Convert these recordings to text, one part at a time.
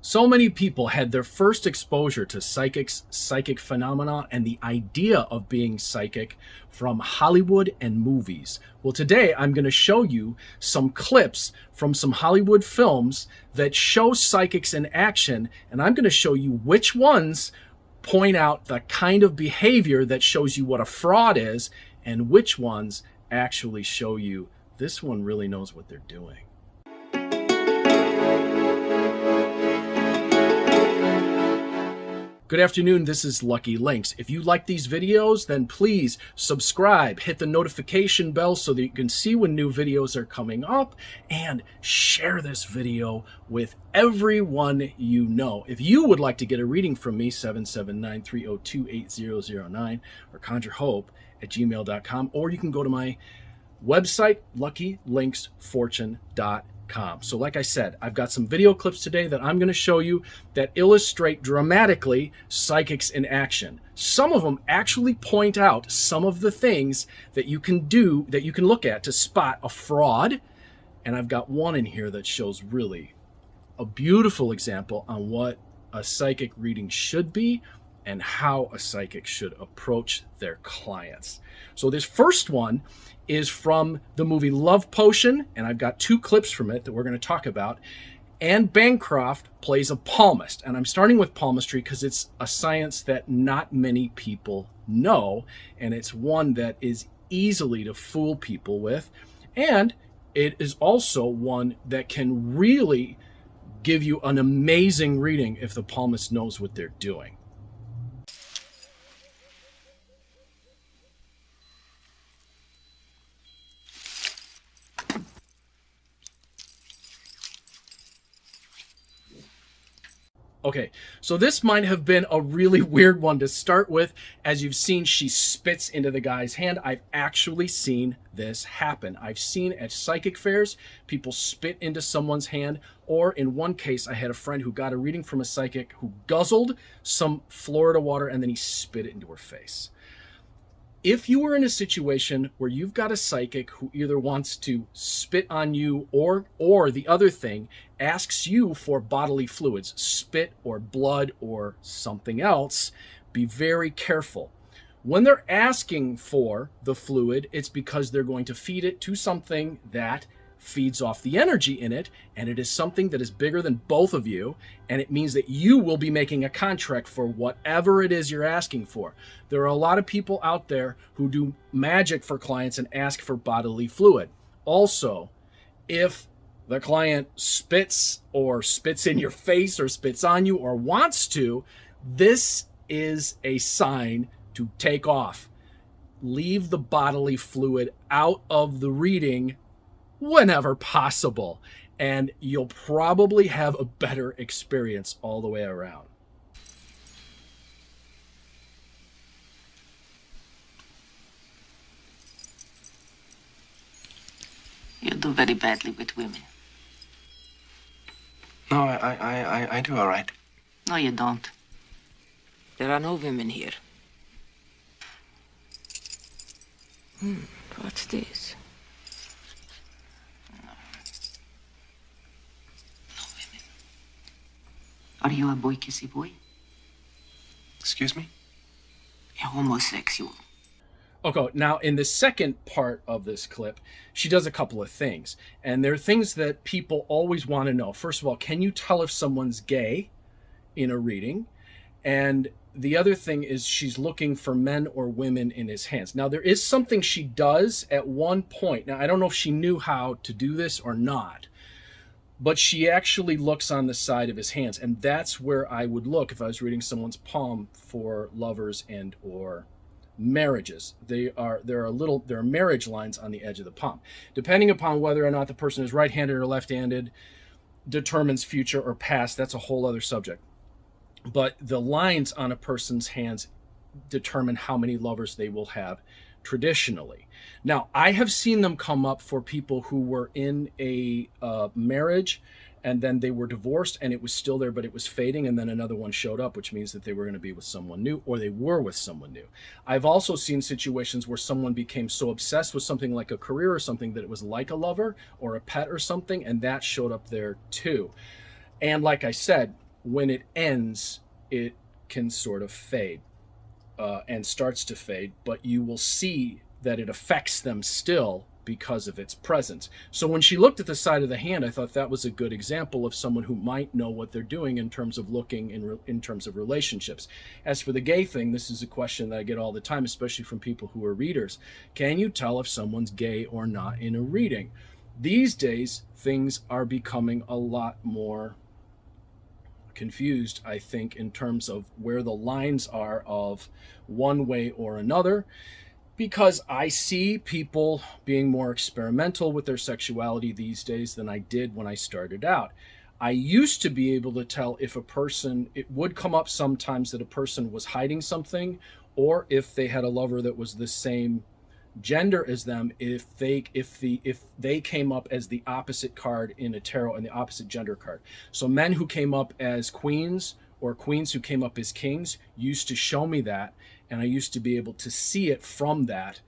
So many people had their first exposure to psychics, psychic phenomena, and the idea of being psychic from Hollywood and movies. Well, today I'm going to show you some clips from some Hollywood films that show psychics in action, and I'm going to show you which ones point out the kind of behavior that shows you what a fraud is, and which ones actually show you this one really knows what they're doing. Good afternoon, this is Lucky Links. If you like these videos, then please subscribe, hit the notification bell so that you can see when new videos are coming up, and share this video with everyone you know. If you would like to get a reading from me, 779-302-8009 or conjurehope@gmail.com, or you can go to my website, luckylinksfortune.com. So like I said, I've got some video clips today that I'm going to show you that illustrate dramatically psychics in action. Some of them actually point out some of the things that you can do, that you can look at to spot a fraud. And I've got one in here that shows really a beautiful example on what a psychic reading should be and how a psychic should approach their clients. So this first one is from the movie Love Potion, and I've got two clips from it that we're going to talk about. Anne Bancroft plays a palmist, and I'm starting with palmistry because it's a science that not many people know, and it's one that is easily to fool people with, and it is also one that can really give you an amazing reading if the palmist knows what they're doing. Okay, so this might have been a really weird one to start with. As you've seen, she spits into the guy's hand. I've actually seen this happen. I've seen at psychic fairs, people spit into someone's hand, or in one case, I had a friend who got a reading from a psychic who guzzled some Florida water and then he spit it into her face. If you were in a situation where you've got a psychic who either wants to spit on you or the other thing, asks you for bodily fluids, spit or blood or something else, be very careful. When they're asking for the fluid, it's because they're going to feed it to something that feeds off the energy in it, and it is something that is bigger than both of you, and it means that you will be making a contract for whatever it is you're asking for. There are a lot of people out there who do magic for clients and ask for bodily fluid. Also, if the client spits in your face or spits on you or wants to, this is a sign to take off. Leave the bodily fluid out of the reading whenever possible, and you'll probably have a better experience all the way around. You do very badly with women. No, I do all right. No, you don't. There are no women here. What's this? Are you a boy kissy boy? Excuse me? A homosexual. Okay, now in the second part of this clip, she does a couple of things. And they're things that people always want to know. First of all, can you tell if someone's gay in a reading? And the other thing is she's looking for men or women in his hands. Now, there is something she does at one point. Now, I don't know if she knew how to do this or not, but she actually looks on the side of his hands, and that's where I would look if I was reading someone's palm for lovers and or marriages. There are marriage lines on the edge of the palm. Depending upon whether or not the person is right-handed or left-handed determines future or past. That's a whole other subject. But the lines on a person's hands determine how many lovers they will have traditionally. Now, I have seen them come up for people who were in a marriage and then they were divorced and it was still there, but it was fading, and then another one showed up, which means that they were going to be with someone new, or they were with someone new. I've also seen situations where someone became so obsessed with something like a career or something that it was like a lover or a pet or something, and that showed up there too. And like I said, when it ends, it can sort of fade and starts to fade, but you will see that it affects them still because of its presence. So when she looked at the side of the hand, I thought that was a good example of someone who might know what they're doing in terms of looking in terms of relationships. As for the gay thing, this is a question that I get all the time, especially from people who are readers. Can you tell if someone's gay or not in a reading? These days, things are becoming a lot more confused, I think, in terms of where the lines are of one way or another, because I see people being more experimental with their sexuality these days than I did when I started out. I used to be able to tell if a person, it would come up sometimes that a person was hiding something, or if they had a lover that was the same gender as them, if they came up as the opposite card in a tarot and the opposite gender card. So men who came up as queens or queens who came up as kings used to show me that, and I used to be able to see it from that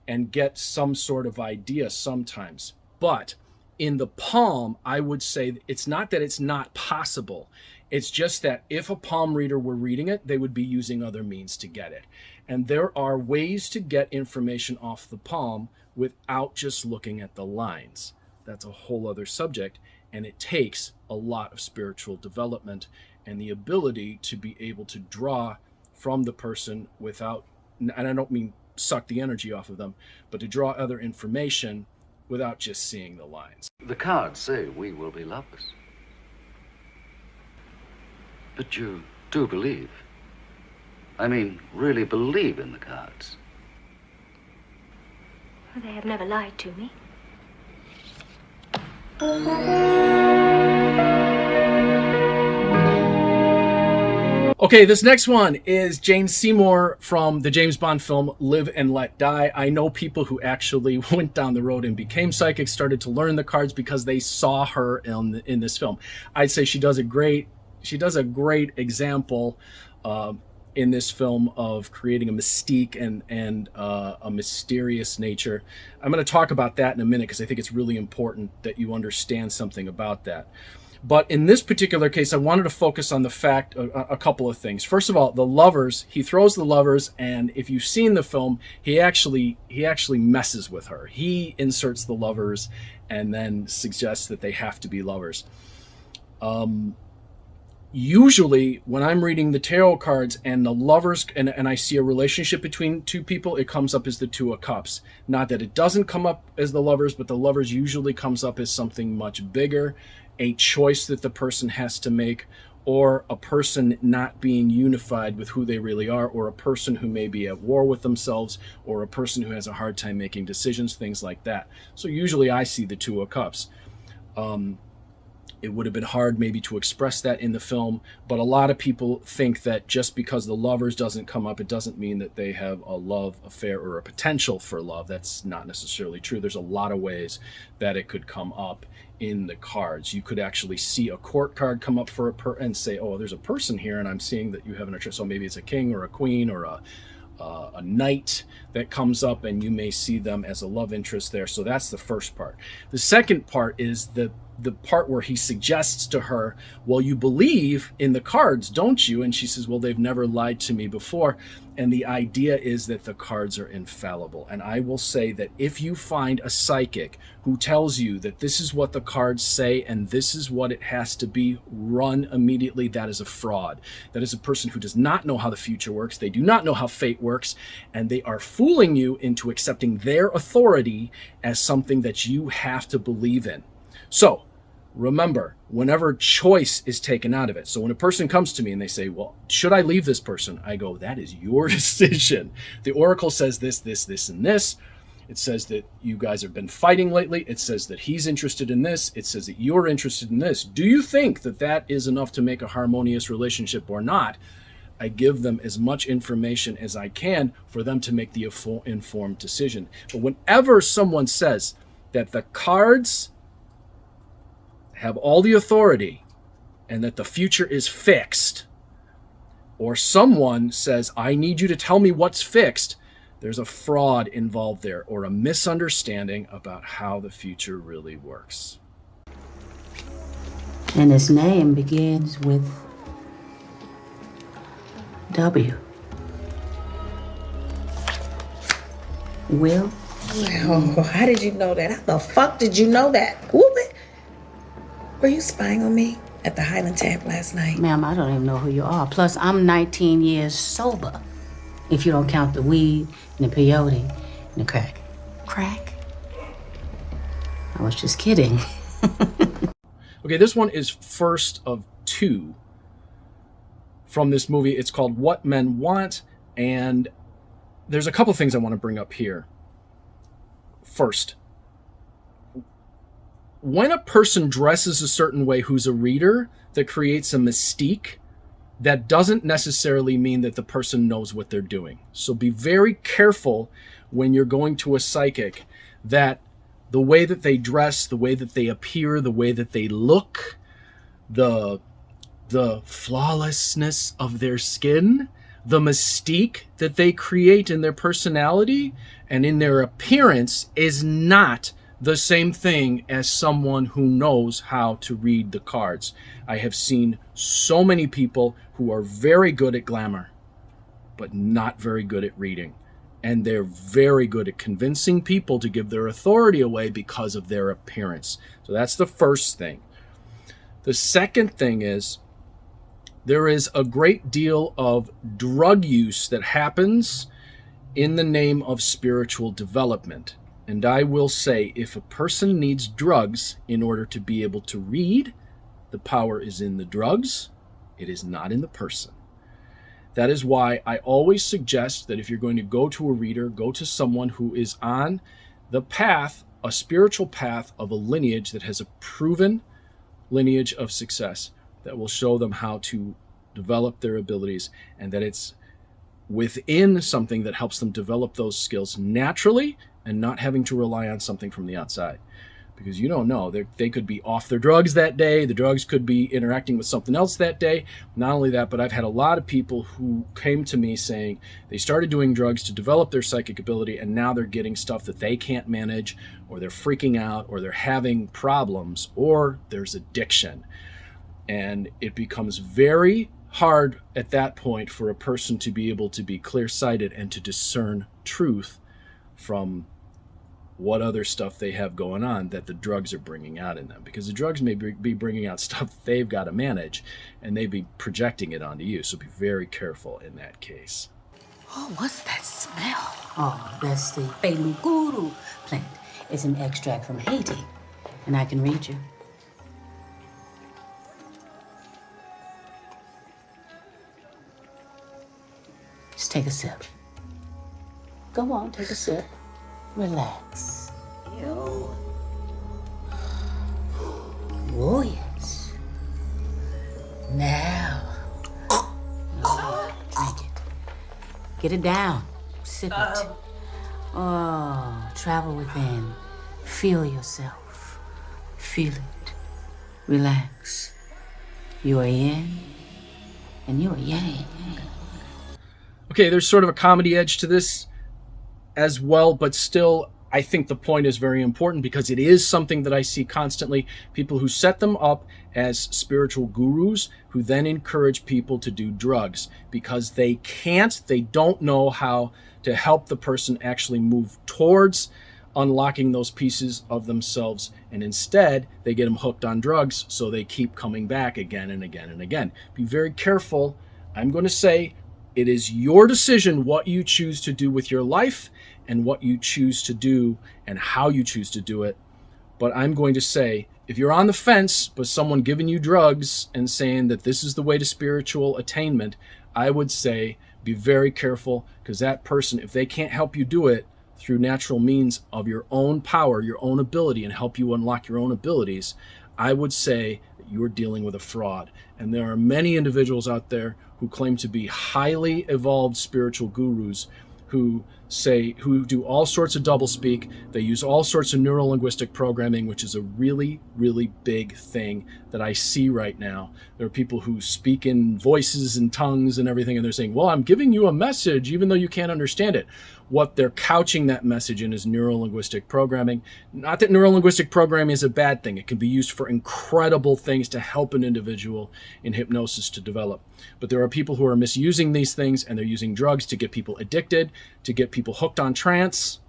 and get some sort of idea sometimes. But in the palm, I would say it's not that it's not possible. It's just that if a palm reader were reading it, they would be using other means to get it. And there are ways to get information off the palm without just looking at the lines. That's a whole other subject, and it takes a lot of spiritual development and the ability to be able to draw from the person without, and I don't mean suck the energy off of them, but to draw other information without just seeing the lines. The cards say we will be lovers. But you do believe. I mean, really believe in the cards. Well, they have never lied to me. Okay, this next one is Jane Seymour from the James Bond film Live and Let Die. I know people who actually went down the road and became psychics, started to learn the cards because they saw her in this film. I'd say she does a great example in this film of creating a mystique and a mysterious nature. I'm going to talk about that in a minute because I think it's really important that you understand something about that. But in this particular case, I wanted to focus on the fact, a couple of things. First of all, the lovers, he throws the lovers, and if you've seen the film, he actually messes with her. He inserts the lovers and then suggests that they have to be lovers. Usually when I'm reading the tarot cards and the lovers, and I see a relationship between two people, it comes up as the Two of Cups. Not that it doesn't come up as the lovers, but the lovers usually comes up as something much bigger, a choice that the person has to make, or a person not being unified with who they really are, or a person who may be at war with themselves, or a person who has a hard time making decisions, things like that. So usually I see the Two of Cups. It would have been hard maybe to express that in the film, but a lot of people think that just because the lovers doesn't come up, it doesn't mean that they have a love affair or a potential for love. That's not necessarily true. There's a lot of ways that it could come up in the cards. You could actually see a court card come up for and say, oh, there's a person here, and I'm seeing that you have an interest. So maybe it's a king or a queen or a knight that comes up, and you may see them as a love interest there. So that's the first part. The second part is the part where he suggests to her, well, you believe in the cards, don't you? And she says, well, they've never lied to me before. And the idea is that the cards are infallible. And I will say that if you find a psychic who tells you that this is what the cards say and this is what it has to be, run immediately. That is a fraud. That is a person who does not know how the future works. They do not know how fate works. And they are fooling you into accepting their authority as something that you have to believe in. So remember, whenever choice is taken out of it. So when a person comes to me and they say, well, should I leave this person? I go, that is your decision. The oracle says this, this, this, and this. It says that you guys have been fighting lately. It says that he's interested in this. It says that you're interested in this. Do you think that that is enough to make a harmonious relationship or not? I give them as much information as I can for them to make the informed decision. But whenever someone says that the cards have all the authority and that the future is fixed, or someone says, I need you to tell me what's fixed, there's a fraud involved there or a misunderstanding about how the future really works. And his name begins with W. Will? Oh, how did you know that? How the fuck did you know that? Whoop it. Were you spying on me at the Highland Tap last night? Ma'am, I don't even know who you are. Plus, I'm 19 years sober. If you don't count the weed and the peyote and the crack. Crack? I was just kidding. Okay, this one is first of two from this movie. It's called What Men Want, and there's a couple things I want to bring up here. First, when a person dresses a certain way who's a reader, that creates a mystique, that doesn't necessarily mean that the person knows what they're doing. So be very careful when you're going to a psychic that the way that they dress, the way that they appear, the way that they look, the flawlessness of their skin, the mystique that they create in their personality and in their appearance is not the same thing as someone who knows how to read the cards. I have seen so many people who are very good at glamour, but not very good at reading. And they're very good at convincing people to give their authority away because of their appearance. So that's the first thing. The second thing is there is a great deal of drug use that happens in the name of spiritual development. And I will say, if a person needs drugs in order to be able to read, the power is in the drugs. It is not in the person. That is why I always suggest that if you're going to go to a reader, go to someone who is on the path, a spiritual path of a lineage that has a proven lineage of success that will show them how to develop their abilities, and that it's within something that helps them develop those skills naturally and not having to rely on something from the outside. Because you don't know, they could be off their drugs that day, the drugs could be interacting with something else that day. Not only that, but I've had a lot of people who came to me saying they started doing drugs to develop their psychic ability, and now they're getting stuff that they can't manage, or they're freaking out, or they're having problems, or there's addiction. And it becomes very hard at that point for a person to be able to be clear-sighted and to discern truth from what other stuff they have going on that the drugs are bringing out in them. Because the drugs may be bringing out stuff they've got to manage, and they be projecting it onto you. So be very careful in that case. Oh, what's that smell? Oh, that's the Beluguru plant. It's an extract from Haiti, and I can read you. Just take a sip. Go on, take a sip. Relax. Yo. Oh, yes. Now. Oh, drink it. Get it down. Sip it. Oh, travel within. Feel yourself. Feel it. Relax. You are yin and you are yang. Okay, there's sort of a comedy edge to this as well, but still, I think the point is very important because it is something that I see constantly. People who set them up as spiritual gurus who then encourage people to do drugs because they don't know how to help the person actually move towards unlocking those pieces of themselves, and instead they get them hooked on drugs, so they keep coming back again and again and again. Be very careful. I'm going to say it is your decision what you choose to do with your life and what you choose to do and how you choose to do it. But I'm going to say, if you're on the fence, but someone giving you drugs and saying that this is the way to spiritual attainment, I would say be very careful, because that person, if they can't help you do it through natural means of your own power, your own ability, and help you unlock your own abilities, I would say that you're dealing with a fraud. And there are many individuals out there who claim to be highly evolved spiritual gurus who who do all sorts of doublespeak. They use all sorts of neuro-linguistic programming, which is a really, really big thing that I see right now. There are people who speak in voices and tongues and everything, and they're saying, well, I'm giving you a message, even though you can't understand it. What they're couching that message in is neuro-linguistic programming. Not that neuro-linguistic programming is a bad thing. It can be used for incredible things to help an individual in hypnosis to develop. But there are people who are misusing these things, and they're using drugs to get people addicted, to get people hooked on trance,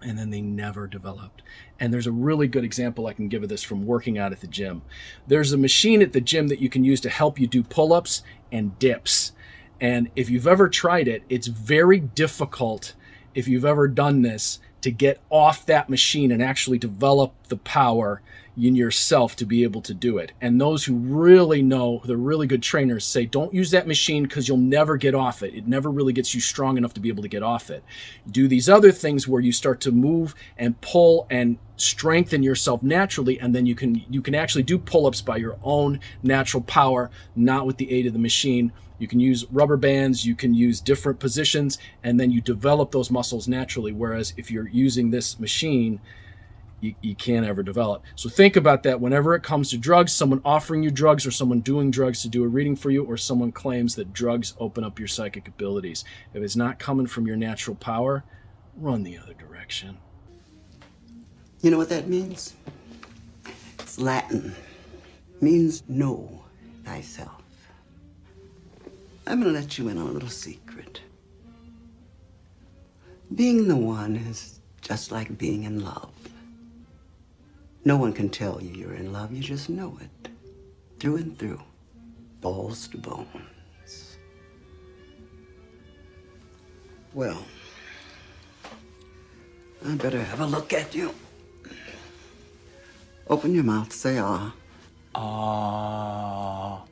and then they never developed. And there's a really good example I can give of this from working out at the gym. There's a machine at the gym that you can use to help you do pull-ups and dips. And if you've ever tried it, it's very difficult, if you've ever done this, to get off that machine and actually develop the power in yourself to be able to do it. And those who really know, the really good trainers, say, don't use that machine because you'll never get off it. It never really gets you strong enough to be able to get off it. Do these other things where you start to move and pull and strengthen yourself naturally, and then you can actually do pull-ups by your own natural power, not with the aid of the machine. You can use rubber bands, you can use different positions, and then you develop those muscles naturally. Whereas if you're using this machine, you can't ever develop. So think about that whenever it comes to drugs, someone offering you drugs or someone doing drugs to do a reading for you, or someone claims that drugs open up your psychic abilities. If it's not coming from your natural power, run the other direction. You know what that means? It's Latin. Means know thyself. I'm gonna let you in on a little secret. Being the one is just like being in love. No one can tell you you're in love, you just know it. Through and through. Balls to bones. Well, I better have a look at you. Open your mouth, say ah. Ah.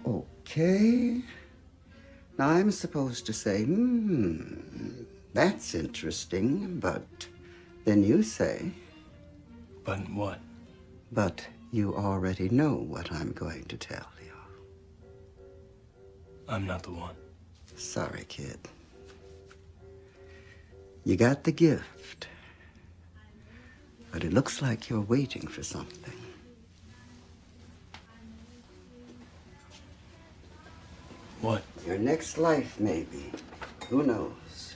Okay. Now I'm supposed to say, that's interesting, but then you say. But what? But you already know what I'm going to tell you. I'm not the one. Sorry, kid. You got the gift, but it looks like you're waiting for something. What? Your next life, maybe. Who knows?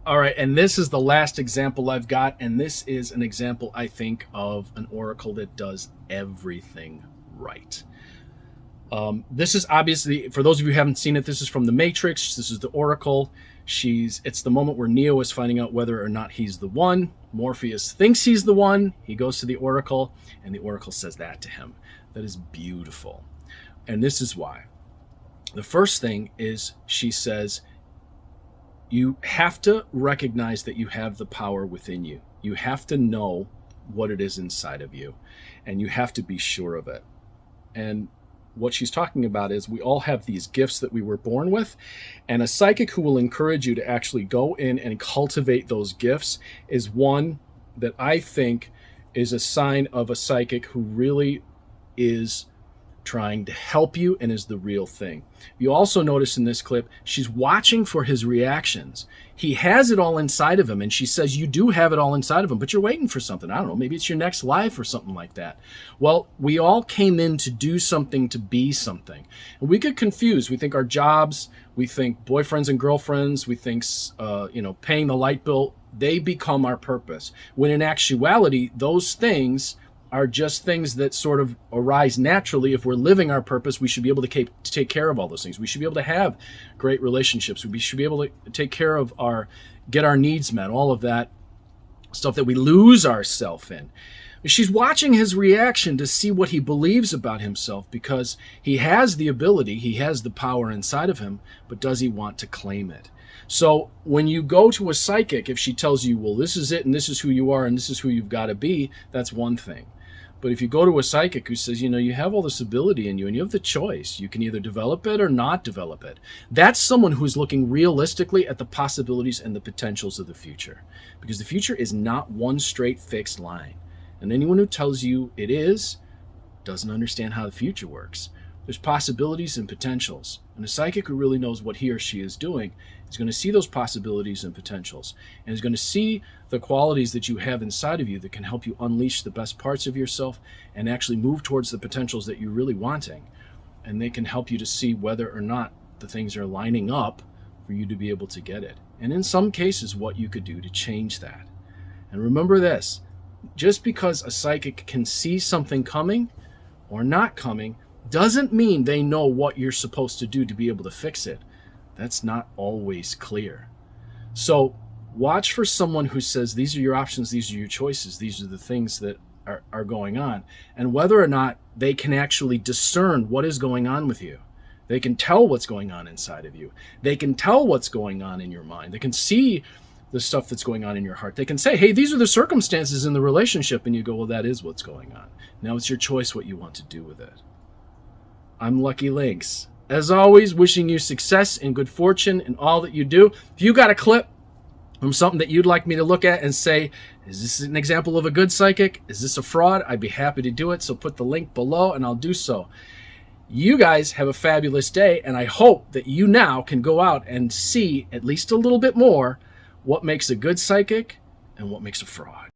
All right, and this is the last example I've got, and this is an example, I think, of an oracle that does everything right. This is obviously, for those of you who haven't seen it, this is from The Matrix. This is the oracle. It's the moment where Neo is finding out whether or not he's the one. Morpheus thinks he's the one. He goes to the oracle, and the oracle says that to him. That is beautiful. And this is why. The first thing is, she says, you have to recognize that you have the power within you. You have to know what it is inside of you, and you have to be sure of it. And what she's talking about is, we all have these gifts that we were born with, and a psychic who will encourage you to actually go in and cultivate those gifts is one that I think is a sign of a psychic who really is trying to help you and is the real thing. You also notice in this clip, she's watching for his reactions. He has it all inside of him, and she says, you do have it all inside of him, but you're waiting for something. I don't know, maybe it's your next life or something like that. Well, we all came in to do something, to be something. And we get confused. We think our jobs, we think boyfriends and girlfriends, we think paying the light bill, they become our purpose. When in actuality, those things are just things that sort of arise naturally. If we're living our purpose, we should be able to take care of all those things. We should be able to have great relationships. We should be able to take care of get our needs met, all of that stuff that we lose ourselves in. She's watching his reaction to see what he believes about himself, because he has the ability, he has the power inside of him, but does he want to claim it? So when you go to a psychic, if she tells you, well, this is it, and this is who you are, and this is who you've got to be, that's one thing. But if you go to a psychic who says, you have all this ability in you and you have the choice, you can either develop it or not develop it. That's someone who's looking realistically at the possibilities and the potentials of the future. Because the future is not one straight fixed line. And anyone who tells you it is doesn't understand how the future works. There's possibilities and potentials. And a psychic who really knows what he or she is doing is going to see those possibilities and potentials, and is going to see the qualities that you have inside of you that can help you unleash the best parts of yourself and actually move towards the potentials that you're really wanting. And they can help you to see whether or not the things are lining up for you to be able to get it. And in some cases, what you could do to change that. And remember this, just because a psychic can see something coming or not coming doesn't mean they know what you're supposed to do to be able to fix it. That's not always clear. So watch for someone who says, these are your options, these are your choices, these are the things that are going on, and whether or not they can actually discern what is going on with you. They can tell what's going on inside of you. They can tell what's going on in your mind. They can see the stuff that's going on in your heart. They can say, hey, these are the circumstances in the relationship, and you go, well, that is what's going on. Now it's your choice what you want to do with it. I'm Lucky Links. As always, wishing you success and good fortune in all that you do. If you got a clip from something that you'd like me to look at and say, is this an example of a good psychic? Is this a fraud? I'd be happy to do it. So put the link below and I'll do so. You guys have a fabulous day, and I hope that you now can go out and see at least a little bit more what makes a good psychic and what makes a fraud.